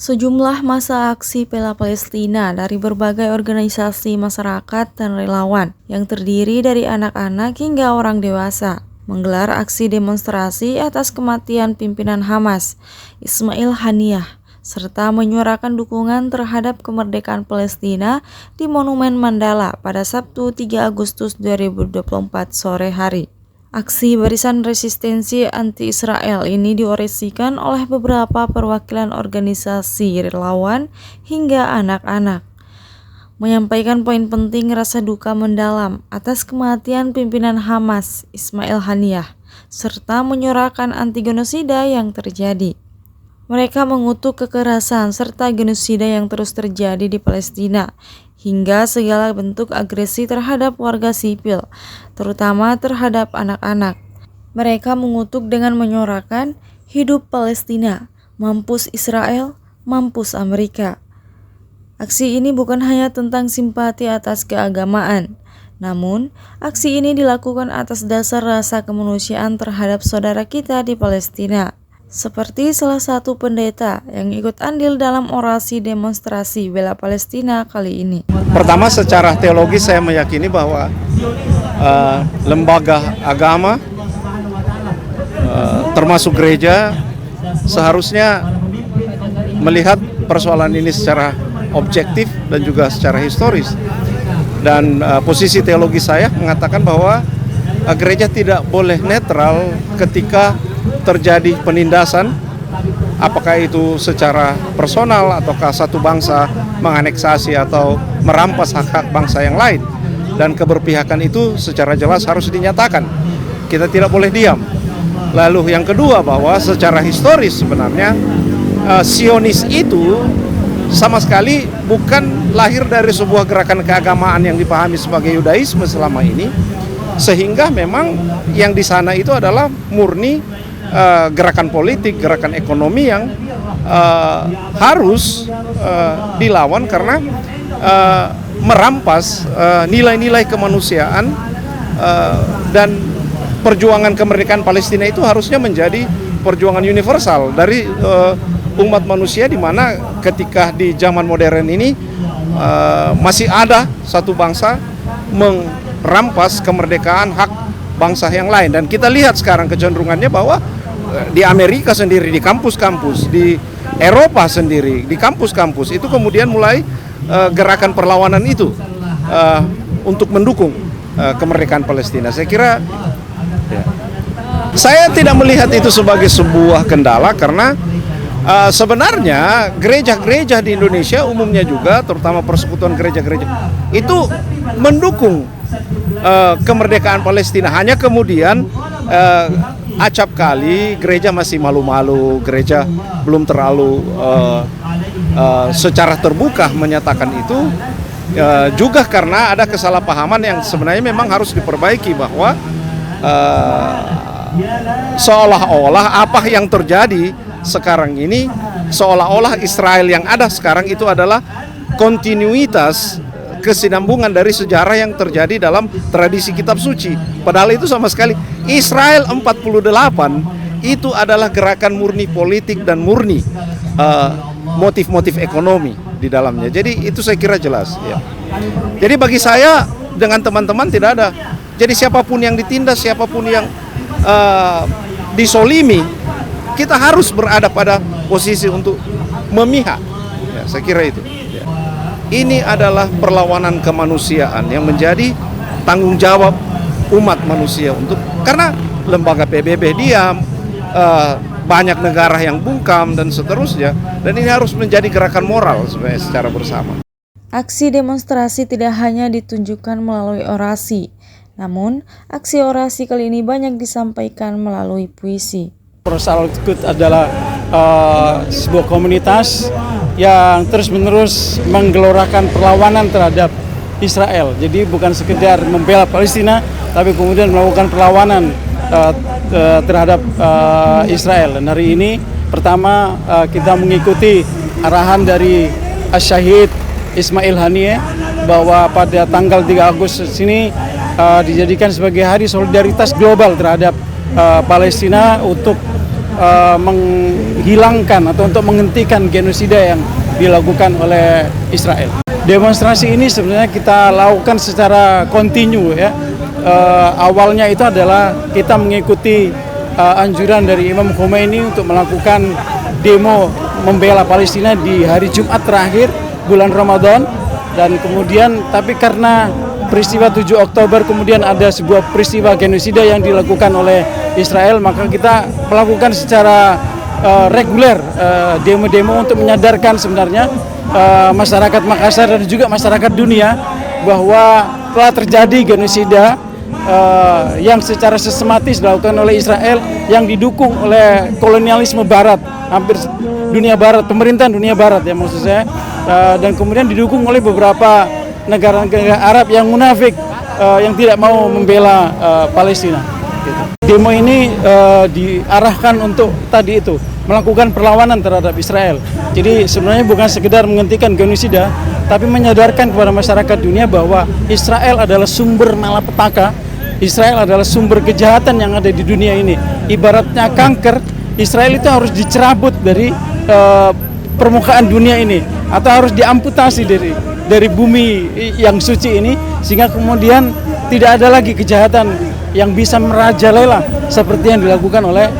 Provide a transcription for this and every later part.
Sejumlah massa aksi bela Palestina dari berbagai organisasi masyarakat dan relawan yang terdiri dari anak-anak hingga orang dewasa menggelar aksi demonstrasi atas kematian pimpinan Hamas, Ismail Haniyah, serta menyuarakan dukungan terhadap kemerdekaan Palestina di Monumen Mandala pada Sabtu 3 Agustus 2024 sore hari. Aksi barisan resistensi anti-Israel ini diorasikan oleh beberapa perwakilan organisasi relawan hingga anak-anak, menyampaikan poin penting rasa duka mendalam atas kematian pimpinan Hamas, Ismail Haniyah, serta menyuarakan anti genosida yang terjadi. Mereka mengutuk kekerasan serta genosida yang terus terjadi di Palestina, hingga segala bentuk agresi terhadap warga sipil, terutama terhadap anak-anak. Mereka mengutuk dengan menyuarakan, "Hidup Palestina, mampus Israel, mampus Amerika." Aksi ini bukan hanya tentang simpati atas keagamaan, namun aksi ini dilakukan atas dasar rasa kemanusiaan terhadap saudara kita di Palestina. Seperti salah satu pendeta yang ikut andil dalam orasi demonstrasi bela Palestina kali ini. Pertama, secara teologis saya meyakini bahwa lembaga agama, termasuk gereja, seharusnya melihat persoalan ini secara objektif dan juga secara historis. Dan posisi teologis saya mengatakan bahwa gereja tidak boleh netral ketika terjadi penindasan, apakah itu secara personal ataukah satu bangsa menganeksasi atau merampas hak-hak bangsa yang lain, dan keberpihakan itu secara jelas harus dinyatakan. Kita tidak boleh diam. Lalu yang kedua, bahwa secara historis sebenarnya Zionis itu sama sekali bukan lahir dari sebuah gerakan keagamaan yang dipahami sebagai Yudaisme selama ini, sehingga memang yang di sana itu adalah murni gerakan politik, gerakan ekonomi yang harus dilawan karena merampas nilai-nilai kemanusiaan, dan perjuangan kemerdekaan Palestina itu harusnya menjadi perjuangan universal dari umat manusia, di mana ketika di zaman modern ini masih ada satu bangsa merampas kemerdekaan hak bangsa yang lain. Dan kita lihat sekarang kecenderungannya bahwa di Amerika sendiri, di kampus-kampus, di Eropa sendiri, di kampus-kampus itu kemudian mulai gerakan perlawanan itu untuk mendukung kemerdekaan Palestina. Saya kira saya tidak melihat itu sebagai sebuah kendala, karena sebenarnya gereja-gereja di Indonesia umumnya juga, terutama persekutuan gereja-gereja itu mendukung kemerdekaan Palestina. Hanya kemudian acap kali gereja masih malu-malu, gereja belum terlalu secara terbuka menyatakan itu, juga karena ada kesalahpahaman yang sebenarnya memang harus diperbaiki, bahwa seolah-olah apa yang terjadi sekarang ini, seolah-olah Israel yang ada sekarang itu adalah kontinuitas kesinambungan dari sejarah yang terjadi dalam tradisi kitab suci. Padahal itu sama sekali, Israel 48 itu adalah gerakan murni politik dan murni motif-motif ekonomi di dalamnya. Jadi itu saya kira jelas ya. Jadi bagi saya dengan teman-teman tidak ada, jadi siapapun yang ditindas, siapapun yang disolimi, kita harus berada pada posisi untuk memihak ya, saya kira itu. Ini adalah perlawanan kemanusiaan yang menjadi tanggung jawab umat manusia, karena lembaga PBB diam, banyak negara yang bungkam dan seterusnya, dan ini harus menjadi gerakan moral sebenarnya secara bersama. Aksi demonstrasi tidak hanya ditunjukkan melalui orasi, namun aksi orasi kali ini banyak disampaikan melalui puisi. Perusahaan Al-Quds adalah sebuah komunitas yang terus-menerus menggelorakan perlawanan terhadap Israel. Jadi bukan sekedar membela Palestina, tapi kemudian melakukan perlawanan terhadap Israel. Dan hari ini pertama kita mengikuti arahan dari Syahid Ismail Haniyah, bahwa pada tanggal 3 Agustus ini dijadikan sebagai hari solidaritas global terhadap Palestina, untuk menghilangkan atau untuk menghentikan genosida yang dilakukan oleh Israel. Demonstrasi ini sebenarnya kita lakukan secara kontinu ya. Awalnya itu adalah kita mengikuti anjuran dari Imam Khomeini untuk melakukan demo membela Palestina di hari Jumat terakhir bulan Ramadan, dan kemudian tapi karena peristiwa 7 Oktober kemudian ada sebuah peristiwa genosida yang dilakukan oleh Israel, maka kita melakukan secara reguler demo-demo untuk menyadarkan sebenarnya masyarakat Makassar dan juga masyarakat dunia bahwa telah terjadi genosida yang secara sistematis dilakukan oleh Israel yang didukung oleh kolonialisme Barat, hampir dunia Barat, pemerintahan dunia Barat ya maksud saya, dan kemudian didukung oleh beberapa negara-negara Arab yang munafik yang tidak mau membela Palestina. Demo ini diarahkan untuk tadi itu melakukan perlawanan terhadap Israel. Jadi sebenarnya bukan sekedar menghentikan genosida, tapi menyadarkan kepada masyarakat dunia bahwa Israel adalah sumber malapetaka, Israel adalah sumber kejahatan yang ada di dunia ini. Ibaratnya kanker, Israel itu harus dicerabut dari permukaan dunia ini, atau harus diamputasi dari bumi yang suci ini, sehingga kemudian tidak ada lagi kejahatan yang bisa merajalela seperti yang dilakukan oleh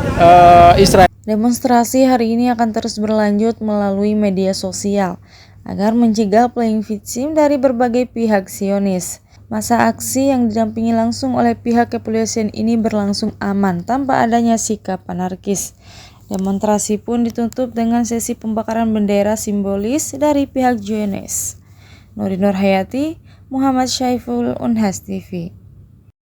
Israel. Demonstrasi hari ini akan terus berlanjut melalui media sosial agar mencegah playing victim dari berbagai pihak Zionis. Masa aksi yang didampingi langsung oleh pihak kepolisian ini berlangsung aman tanpa adanya sikap anarkis. Demonstrasi pun ditutup dengan sesi pembakaran bendera simbolis dari pihak Zionis. Nuri Nurhayati, Muhammad Syaiful, Unhas TV.